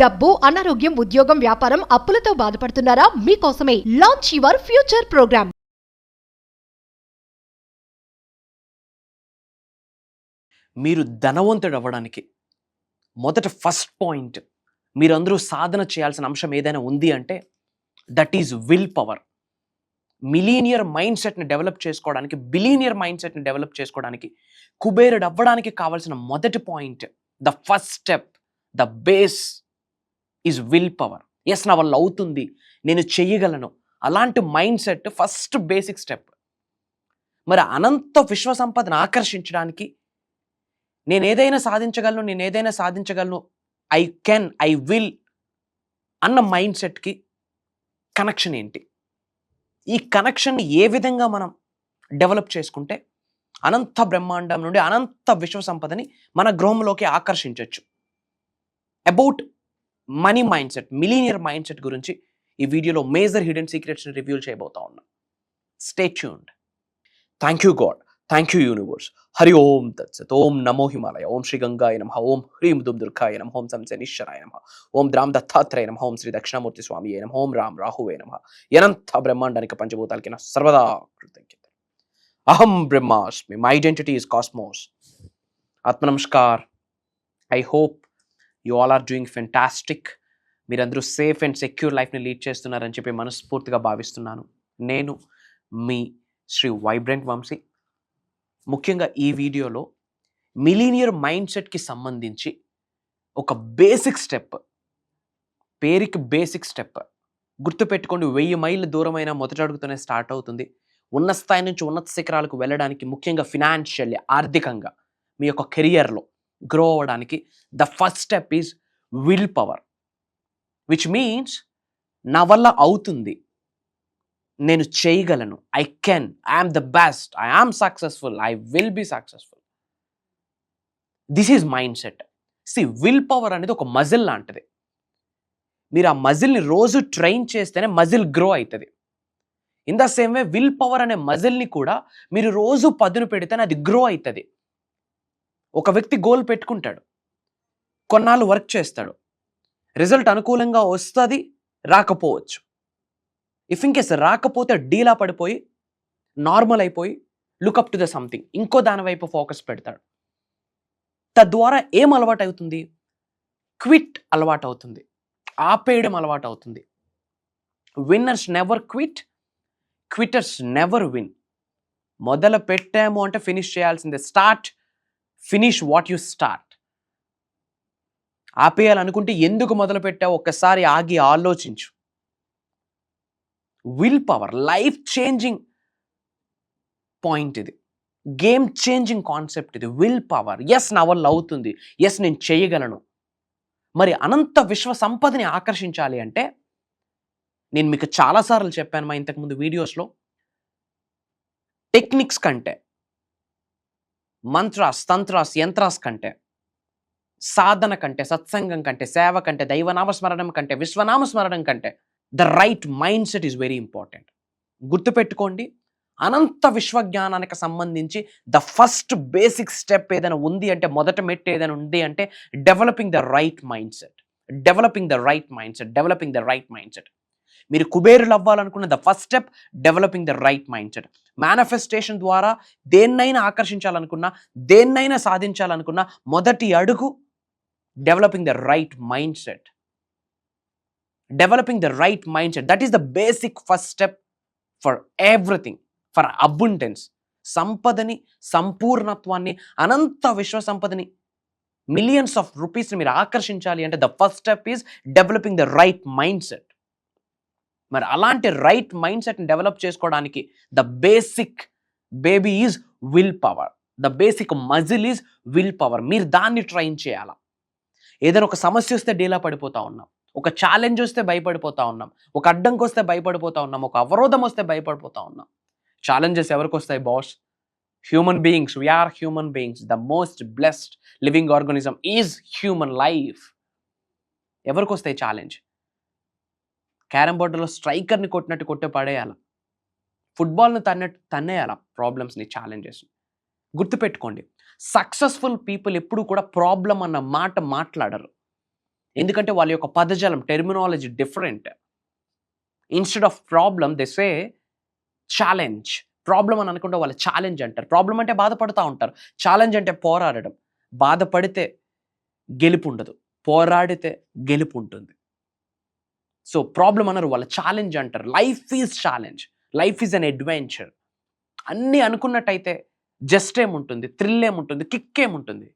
డబ్బు, అనారోగ్యం, ఉద్యోగం, వ్యాపారం, అప్పులతో బాధపడుతున్నారా? మీకోసమే లాంచ్ యువర్ ఫ్యూచర్ ప్రోగ్రామ్. మీరు ధనవంతుడు అవ్వడానికి మొదట ఫస్ట్ పాయింట్ మీరందరూ సాధన చేయాల్సిన అంశం ఏదైనా ఉంది అంటే that is will power. Millionaire mind సెట్ని డెవలప్ చేసుకోవడానికి, బిలీనియర్ మైండ్ సెట్ని డెవలప్ చేసుకోవడానికి, కుబేరుడు అవ్వడానికి కావాల్సిన మొదటి point, the first step, the base is will power. Yes, నా వల్ల అవుతుంది, నేను చెయ్యగలను, అలాంటి mindset first basic step. మరి అనంత విశ్వ సంపదను ఆకర్షించడానికి నేను ఏదైనా సాధించగలను, ఐ కెన్, ఐ విల్ అన్న మైండ్ సెట్కి కనెక్షన్ ఏంటి? ఈ కనెక్షన్ని ఏ విధంగా మనం డెవలప్ చేసుకుంటే అనంత బ్రహ్మాండం నుండి అనంత విశ్వ సంపదని మన గృహంలోకి ఆకర్షించవచ్చు. About money mindset, millionaire mindset గురించి ఈ వీడియోలో మేజర్ హిడెన్ సీక్రెట్స్ని రివ్యూ చేయబోతా ఉన్నా. Stay tuned. Thank you God, thank you universe. Hari ఓం తత్సత్. ఓం నమో హిమాలయ. ఓం శ్రీ గంగాయ నమః. ఓం హ్రీం దుమ్ దుర్గాయ నమః. ఓం సంశనిశ్వరాయ నమః. ఓం ద్రామ్ దత్తాత్రేయ నమః. ఓం శ్రీ దక్షిణామూర్తి స్వామియే నమః. ఓం రామ్ రాహువే నమః. ఎనంత బ్రహ్మాండానికి పంచభూతాలకి నా సర్వదా కృతజ్ఞత. అహం బ్రహ్మాస్మి. My identity is cosmos. ఆత్మ నమస్కార్. I hope you all are doing fantastic. మీరందరూ సేఫ్ అండ్ సెక్యూర్ లైఫ్ని లీడ్ చేస్తున్నారని చెప్పి మనస్ఫూర్తిగా భావిస్తున్నాను. నేను మీ శ్రీ వైబ్రెంట్ వంశీ. ముఖ్యంగా ఈ వీడియోలో మిలీనియర్ మైండ్ సెట్కి సంబంధించి ఒక బేసిక్ స్టెప్, పేరుకి బేసిక్ స్టెప్ గుర్తుపెట్టుకోండి. 1000 మైళ్ళ దూరమైన మొదటి అడుగుతూనే స్టార్ట్ అవుతుంది. ఉన్నత స్థాయి నుంచి ఉన్నత శిఖరాలకు వెళ్ళడానికి, ముఖ్యంగా ఫినాన్షియల్లీ, ఆర్థికంగా మీ యొక్క కెరియర్లో గ్రో అవ్వడానికి the first step is will power, which means నా వల్ల అవుతుంది, నేను చేయగలను, I can, I'm the best, I am successful, I will be successful. This is mindset. Will power అనేది ఒక మజిల్ లాంటిది. మీరు ఆ మజిల్ని రోజు ట్రైన్ చేస్తేనే మజిల్ గ్రో అవుతుంది. In the same way will power అనే మజిల్ని కూడా మీరు రోజు పదును పెడితేనే అది గ్రో అవుతుంది. ఒక వ్యక్తి గోల్ పెట్టుకుంటాడు, కొన్నాళ్ళు వర్క్ చేస్తాడు, రిజల్ట్ అనుకూలంగా వస్తుంది, రాకపోవచ్చు. ఇఫ్ ఇన్కేస్ రాకపోతే డీలా పడిపోయి నార్మల్ అయిపోయి లుకప్ టు ద సంథింగ్, ఇంకో దాని వైపు ఫోకస్ పెడతాడు. తద్వారా ఏం అలవాటు అవుతుంది? క్విట్ అలవాటు అవుతుంది, ఆపేయడం అలవాటు అవుతుంది. Winners never quit, quitters never win. మొదలు పెట్టాము అంటే ఫినిష్ చేయాల్సిందే. Start, finish what you start. ఆపేయాలనుకుంటే ఎందుకు మొదలు పెట్టావు ఒక్కసారి ఆగి ఆలోచించు. Willpower life changing point ఇది, గేమ్ చేంజింగ్ కాన్సెప్ట్ ఇది. Will power. ఎస్, నా వల్ల అవుతుంది, ఎస్ నేను చేయగలను. మరి అనంత విశ్వ సంపదని ఆకర్షించాలి అంటే నేను మీకు చాలాసార్లు చెప్పాను మా ఇంతకుముందు వీడియోస్లో, టెక్నిక్స్ కంటే, మంత్రాస్, తంత్రాస్, యంత్రాస్ కంటే, సాధన కంటే, సత్సంగం కంటే, సేవ కంటే, దైవనామస్మరణం కంటే, విశ్వనామస్మరణం కంటే the right mind set is very important. గుర్తుపెట్టుకోండి, అనంత విశ్వజ్ఞానానికి సంబంధించి ద ఫస్ట్ బేసిక్ స్టెప్ ఏదైనా ఉంది అంటే, మొదట మెట్టు ఏదైనా ఉంది అంటే developing the right mindset, developing the right mindset, developing the right mindset. మీరు కుబేరులు అవ్వాలనుకున్న the first step developing the right mindset. Manifestation ద్వారా దేన్నైనా ఆకర్షించాలనుకున్నా, దేన్నైనా సాధించాలనుకున్నా మొదటి అడుగు developing the right mindset. Developing the right mindset, that is the basic first step for everything, for abundance. సంపదని, సంపూర్ణత్వాన్ని, అనంత విశ్వ సంపదని, మిలియన్స్ ఆఫ్ రూపీస్ని మీరు ఆకర్షించాలి అంటే the first step is developing the right mind set. మరి అలాంటి రైట్ మైండ్ సెట్ని develop చేసుకోవడానికి the basic baby is will power, the basic muscle is will power. మీరు దాన్ని ట్రైన్ చేయాలా. ఏదైనా ఒక సమస్య వస్తే డీలా పడిపోతా ఉన్నాం, ఒక ఛాలెంజ్ వస్తే భయపడిపోతా ఉన్నాం, ఒక అడ్డంకి వస్తే భయపడిపోతా ఉన్నాం, ఒక అవరోధం వస్తే భయపడిపోతా ఉన్నాం. ఛాలెంజెస్ ఎవరికి వస్తాయి boss? Human beings. We are human beings. The most blessed living organism is human life. ఎవరికి వస్తాయి ఛాలెంజ్? క్యారమ్ బోర్డులో స్ట్రైకర్ని కొట్టినట్టు కొట్టే పడేయాల, ఫుట్బాల్ని తన్నేయాల ప్రాబ్లమ్స్ని, ఛాలెంజెస్ని. గుర్తుపెట్టుకోండి, సక్సెస్ఫుల్ పీపుల్ ఎప్పుడు కూడా ప్రాబ్లం అన్న మాట మాట్లాడరు. ఎందుకంటే వాళ్ళ యొక్క పదజాలం, terminology different. Instead of problem they say challenge. Problem అని అనుకుంటే వాళ్ళు ఛాలెంజ్ అంటారు. ప్రాబ్లం అంటే బాధపడుతూ ఉంటారు, ఛాలెంజ్ అంటే పోరాడడం. బాధపడితే గెలుపు ఉండదు, పోరాడితే గెలుపు ఉంటుంది. సో ప్రాబ్లం అన్నారు, వాళ్ళు ఛాలెంజ్ అంటారు. Life is challenge, life is an adventure. అన్నీ అనుకున్నట్టయితే జస్ట్ ఏముంటుంది, థ్రిల్ ఏముంటుంది, కిక్ ఏముంటుంది.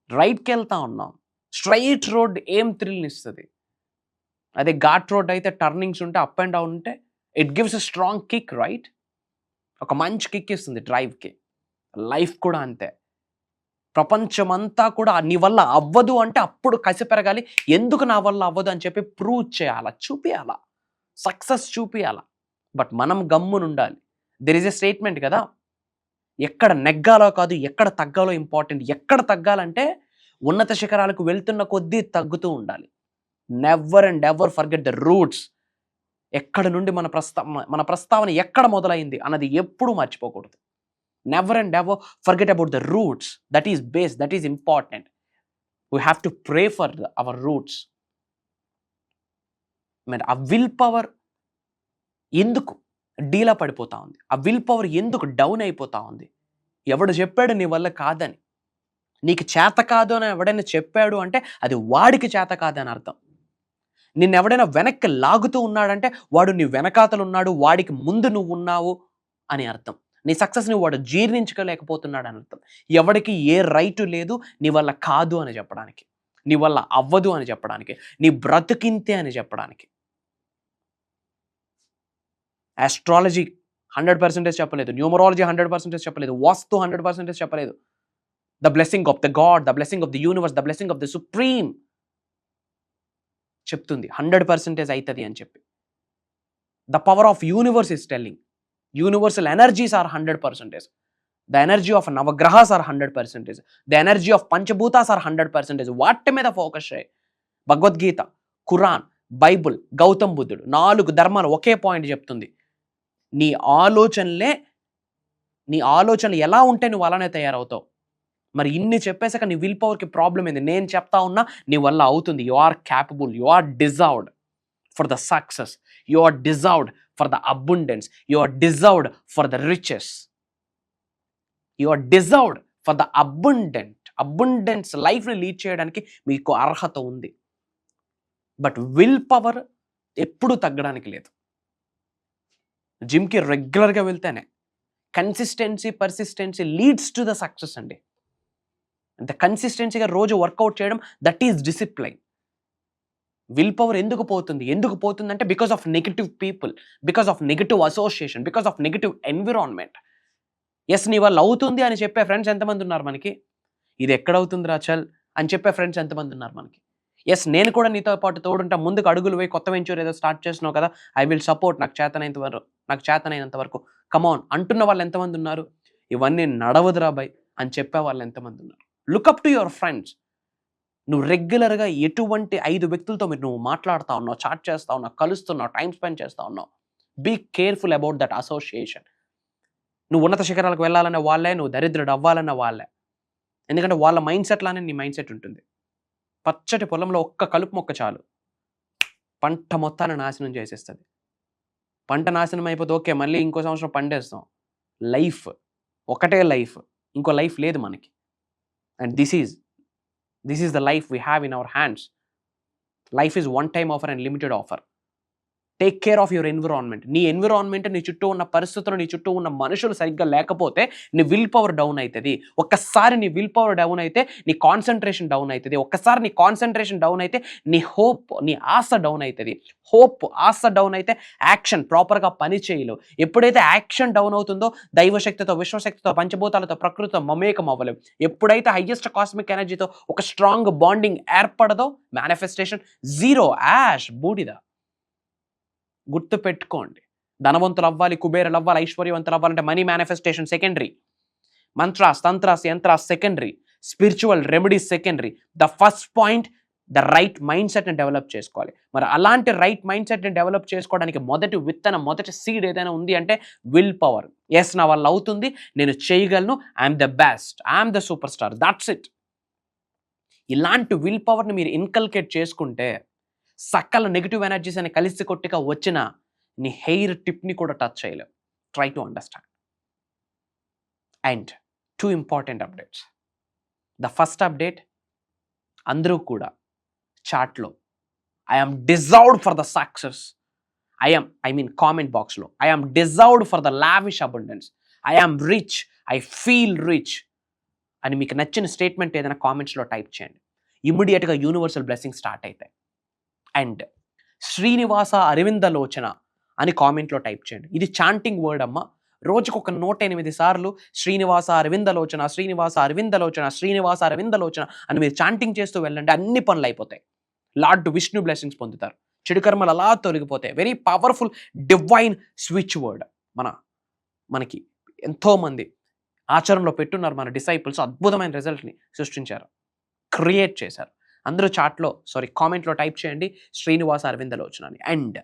రైట్కి వెళ్తా ఉన్నాం, స్ట్రైట్ రోడ్ ఏం థ్రిల్ని ఇస్తుంది? అదే ఘాట్ రోడ్ అయితే టర్నింగ్స్ ఉంటే, అప్ అండ్ డౌన్ ఉంటే it gives a strong kick, right? ఒక మంచి కిక్ ఇస్తుంది డ్రైవ్కి. లైఫ్ కూడా అంతే. ప్రపంచమంతా కూడా నీ వల్ల అవ్వదు అంటే అప్పుడు కసి పెరగాలి. ఎందుకు నా వల్ల అవ్వదు అని చెప్పి ప్రూవ్ చేయాలా, చూపియాలా, సక్సెస్ చూపియాలా. బట్ మనం గమ్మునుండాలి. దెర్ ఈజ్ ఎ స్టేట్మెంట్ కదా, ఎక్కడ నెగ్గాలో కాదు ఎక్కడ తగ్గాలో ఇంపార్టెంట్. ఎక్కడ తగ్గాలంటే ఉన్నత శిఖరాలకు వెళ్తున్న కొద్దీ తగ్గుతూ ఉండాలి. Never and ever forget the roots. ఎక్కడ నుండి మన ప్రస్తావన ఎక్కడ మొదలైంది అన్నది ఎప్పుడూ మర్చిపోకూడదు. Never and ever forget about the roots. That is base, that is important. We have to pray for our roots. మరి ఆ విల్ పవర్ ఎందుకు డీలా పడిపోతా ఉంది? ఆ విల్ పవర్ ఎందుకు డౌన్ అయిపోతా ఉంది? ఎవడు చెప్పాడు నీ వల్ల కాదని? నీకు చేత కాదు అని ఎవడైనా చెప్పాడు అంటే అది వాడికి చేత కాదని అర్థం. నిన్ను ఎవడైనా వెనక్కి లాగుతూ ఉన్నాడంటే వాడు నీ వెనకాతలు ఉన్నాడు, వాడికి ముందు నువ్వు ఉన్నావు అని అర్థం. నీ సక్సెస్ని వాడు జీర్ణించుకోలేకపోతున్నాడు అని అర్థం. ఎవడికి ఏ రైటు లేదు నీ వల్ల కాదు అని చెప్పడానికి, నీ వల్ల అవ్వదు అని చెప్పడానికి, నీ బ్రతుకింతే అని చెప్పడానికి. ఆస్ట్రాలజీ 100% చెప్పలేదు, న్యూమరాలజీ 100% చెప్పలేదు, వాస్తు 100% చెప్పలేదు. The blessing of the God, the blessing of the universe, the blessing of the supreme చెప్తుంది 100% అవుతుంది అని చెప్పి. The power of universe is telling. Universal energies are 100%. The energy of navagrahas are 100%. The energy of panchabhutas are 100%. వాటి మీద focus చేయి. Bhagavad Gita, Quran, Bible, Gautam బుద్ధుడు 4 ధర్మాలు ఒకే point చెప్తుంది. నీ ఆలోచనలు ఎలా ఉంటే నువ్వు అలానే తయారవుతావు. మరి ఇన్ని చెప్పేసాక నీ విల్ పవర్కి ప్రాబ్లం ఏంది? నేను చెప్తా ఉన్నా నీ వల్ల అవుతుంది. You are capable, you are deserved for the success, you are deserved for the abundance, you are deserved for the riches, you are deserved for the abundance లైఫ్ని లీడ్ చేయడానికి మీకు అర్హత ఉంది. బట్ విల్ పవర్ ఎప్పుడు తగ్గడానికి లేదు. జిమ్కి రెగ్యులర్గా వెళ్తేనే consistency, persistence leads to the success అండి. అంత కన్సిస్టెన్సీగా రోజు వర్కౌట్ చేయడం, that is discipline. Will power ఎందుకు పోతుంది అంటే because of negative people, because of negative association, because of negative environment. ఎస్ నీ వాళ్ళు అవుతుంది అని చెప్పే ఫ్రెండ్స్ ఎంతమంది ఉన్నారు మనకి? ఇది ఎక్కడవుతుంది రాచల్ అని చెప్పే ఫ్రెండ్స్ ఎంతమంది ఉన్నారు మనకి? ఎస్ నేను కూడా నీతో పాటు తోడుంటా, ముందుకు అడుగులు వేయి, కొత్త వెంచర్ ఏదో స్టార్ట్ చేసినావు కదా, ఐ విల్ సపోర్ట్, నాకు చేతనైనంత వరకు కమాన్ అంటున్న వాళ్ళు ఎంతమంది ఉన్నారు? ఇవన్నీ నడవదురా బై అని చెప్పే వాళ్ళు ఎంతమంది ఉన్నారు? Look up to your friends. నువ్వు రెగ్యులర్గా ఎటువంటి 5 వ్యక్తులతో నువ్వు మాట్లాడుతూ ఉన్నావు, చాట్ చేస్తూ ఉన్నావు, కలుస్తున్నావు, టైం స్పెండ్ చేస్తూ ఉన్నావు. Be careful about that association. నువ్వు ఉన్నత శిఖరాలకు వెళ్ళాలన్న వాళ్ళే, నువ్వు దరిద్రుడు అవ్వాలన్న వాళ్ళే. ఎందుకంటే వాళ్ళ మైండ్ సెట్లానే నీ మైండ్ సెట్ ఉంటుంది. పచ్చటి పొలంలో ఒక్క కలుపు మొక్క చాలు, పంట మొత్తాన్ని నాశనం చేసేస్తుంది. పంట నాశనం అయిపోతే ఓకే, మళ్ళీ ఇంకో సంవత్సరం పండేస్తాం. లైఫ్ ఒకటే లైఫ్, ఇంకో లైఫ్ లేదు మనకి. And this is the life we have in our hands. Life is one time offer and limited offer. Take care of your environment. నీ ఎన్విరాన్మెంట్, నీ చుట్టూ ఉన్న పరిస్థితులు, నీ చుట్టూ ఉన్న మనుషులు సరిగ్గా లేకపోతే నీ విల్ పవర్ డౌన్ అవుతుంది. ఒక్కసారి నీ విల్ పవర్ డౌన్ అయితే నీ కాన్సన్ట్రేషన్ డౌన్ అవుతుంది. ఒక్కసారి నీ కాన్సన్ట్రేషన్ డౌన్ అయితే నీ హోప్, నీ ఆశ డౌన్ అవుతుంది. ఆశ డౌన్ అయితే యాక్షన్ ప్రాపర్గా పని చేయలేవు. ఎప్పుడైతే యాక్షన్ డౌన్ అవుతుందో దైవశక్తితో, విశ్వశక్తితో, పంచభూతాలతో, ప్రకృతితో మమేకం అవ్వలేవు. ఎప్పుడైతే హైయెస్ట్ కాస్మిక్ ఎనర్జీతో ఒక స్ట్రాంగ్ బాండింగ్ ఏర్పడదో మేనిఫెస్టేషన్ జీరో, యాష్, బూడిద. గుర్తు పెట్టుకోండి. ధనవంతులు అవ్వాలి, కుబేరులు అవ్వాలి, ఐశ్వర్యవంతులు అవ్వాలంటే money manifestation secondary, mantras, tantras, yantras secondary, spiritual remedies secondary. The first point, the right మైండ్ సెట్ని డెవలప్ చేసుకోవాలి. మరి అలాంటి రైట్ మైండ్ సెట్ని డెవలప్ చేసుకోవడానికి మొదటి సీడ్ ఏదైనా ఉంది అంటే విల్ పవర్. ఎస్ నా వల్ల అవుతుంది, నేను చేయగలను, I'm the best, I'm the super star, that's it. ఇలాంటి విల్ పవర్ని మీరు ఇన్కల్కేట్ చేసుకుంటే సకల నెగిటివ్ ఎనర్జీస్ అని కలిసి కొట్టిగా వచ్చిన నీ హెయిర్ టిప్ని కూడా టచ్ చేయలేవు. Try to understand. And 2 important updates. The first update, అందరూ కూడా చాట్లో I'm deserved for the success, comment బాక్స్లో I'm deserved for the lavish abundance, I'm rich, I feel rich అని మీకు నచ్చిన స్టేట్మెంట్ ఏదైనా కామెంట్స్లో టైప్ చేయండి. ఇమ్మీడియట్గా యూనివర్సల్ బ్లెస్సింగ్ స్టార్ట్ అవుతాయి. అండ్ శ్రీనివాస అరవిందలోచన అని కామెంట్లో టైప్ చేయండి. ఇది చాంటింగ్ వర్డ్ అమ్మ. రోజుకు ఒక 108 సార్లు శ్రీనివాస అరవిందలోచన, శ్రీనివాస అరవిందలోచన, శ్రీనివాస అరవిందలోచన అని మీరు చాంటింగ్ చేస్తూ వెళ్ళండి. అన్ని పనులు అయిపోతాయి. లార్డ్ విష్ణు బ్లెస్సింగ్స్ పొందుతారు. చెడు కర్మలు అలా తొలగిపోతాయి. Very powerful divine switch word. మనకి ఎంతోమంది ఆచరణలో పెట్టున్నారు. మన డిసైపుల్స్ అద్భుతమైన రిజల్ట్ని సృష్టించారు, క్రియేట్ చేశారు. అందరూ కామెంట్లో టైప్ చేయండి శ్రీనివాస అరవిందలోచన అని. And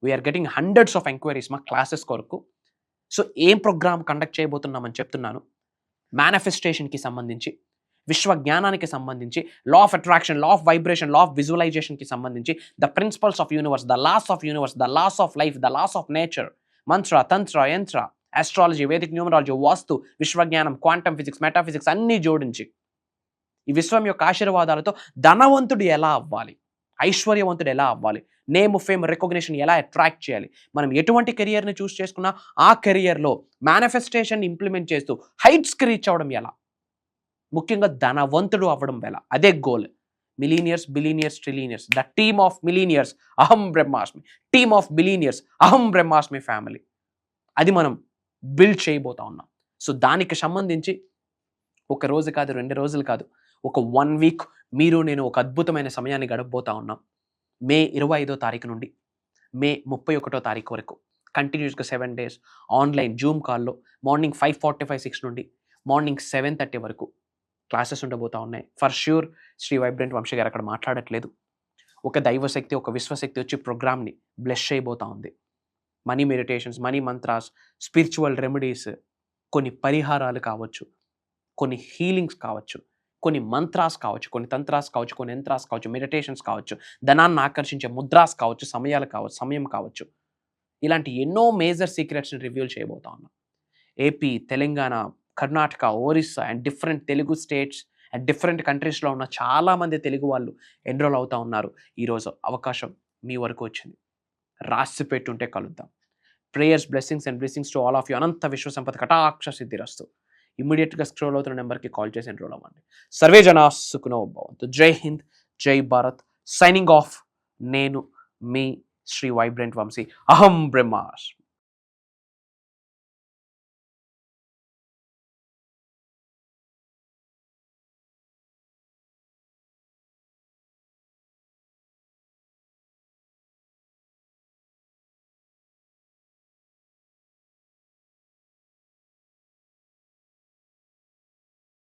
we are getting hundreds of enquiries మా క్లాసెస్ కొరకు. సో ఏం ప్రోగ్రామ్ కండక్ట్ చేయబోతున్నామని చెప్తున్నాను. మేనిఫెస్టేషన్కి సంబంధించి, విశ్వ జ్ఞానానికి సంబంధించి, law of attraction, law of vibration, law of విజువలైజేషన్కి సంబంధించి, the principles of universe, the laws of universe, the laws of life, the laws of nature, mantra, tantra, yantra, astrology, Vedic numerology, vastu, విశ్వజ్ఞానం, క్వాంటమ్ ఫిజిక్స్, మెటాఫిజిక్స్ అన్నీ జోడించి ఈ విశ్వం యొక్క ఆశీర్వాదాలతో ధనవంతుడు ఎలా అవ్వాలి, ఐశ్వర్యవంతుడు ఎలా అవ్వాలి, నేమ్, ఫేమ్, రికగ్నిషన్ ఎలా అట్రాక్ట్ చేయాలి, మనం ఎటువంటి కెరియర్ని చూస్ చేసుకున్నా ఆ కెరియర్లో మేనిఫెస్టేషన్ ఇంప్లిమెంట్ చేస్తూ హైట్స్కి రీచ్ అవ్వడం ఎలా, ముఖ్యంగా ధనవంతుడు అవ్వడం ఎలా, అదే goal. Millionaires, billionaires, trillionaires, the team of millionaires అహం బ్రహ్మాస్మి, టీమ్ ఆఫ్ బిలీనియర్స్ అహం బ్రహ్మాస్మి ఫ్యామిలీ, అది మనం బిల్డ్ చేయబోతా ఉన్నాం. సో దానికి సంబంధించి ఒక రోజు కాదు, 2 రోజులు కాదు, ఒక 1 వీక్ మీరు నేను ఒక అద్భుతమైన సమయాన్ని గడపబోతా ఉన్నాం. మే 25వ తారీఖు నుండి మే 31వ తారీఖు వరకు కంటిన్యూస్గా 7 days ఆన్లైన్ జూమ్ కాల్లో మార్నింగ్ 5:45, 6 నుండి మార్నింగ్ 7:30 వరకు క్లాసెస్ ఉండబోతా ఉన్నాయి. For sure Shri vibrant Vamshi garu అక్కడ మాట్లాడట్లేదు. ఒక దైవశక్తి, ఒక విశ్వశక్తి వచ్చి ప్రోగ్రామ్ని బ్లెస్ చేయబోతా ఉంది. Money meditations, money mantras, spiritual remedies, కొన్ని పరిహారాలు కావచ్చు, కొన్ని హీలింగ్స్ కావచ్చు, కొన్ని మంత్రాస్ కావచ్చు, కొన్ని తంత్రాస్ కావచ్చు, కొన్ని యంత్రాస్ కావచ్చు, మెడిటేషన్స్ కావచ్చు, ధనాన్ని ఆకర్షించే ముద్రాస్ కావచ్చు, సమయం కావచ్చు, ఇలాంటి ఎన్నో మేజర్ సీక్రెట్స్ని రివీల్ చేయబోతా ఉన్నాం. AP, Telangana, Karnataka, Orissa and different Telugu states and different కంట్రీస్లో ఉన్న చాలామంది తెలుగు వాళ్ళు ఎన్రోల్ అవుతూ ఉన్నారు. ఈరోజు అవకాశం మీ వరకు వచ్చింది. రాసి పెట్టుంటే కలుద్దాం. Prayers, blessings and blessings to all of you. అనంత విశ్వ సంపద కటాక్ష సిద్ధిరస్తు. ఇమ్మీడియట్గా స్క్రోల్ అవుతున్న నెంబర్కి కాల్ చేసి ఎన్రోల్ అవ్వండి. సర్వే జనా సుఖినో భవంతు. జై హింద్, జై భారత్. Signing off. నేను మీ శ్రీ వైబ్రెంట్ వంశీ. అహం బ్రహ్మాస్మి.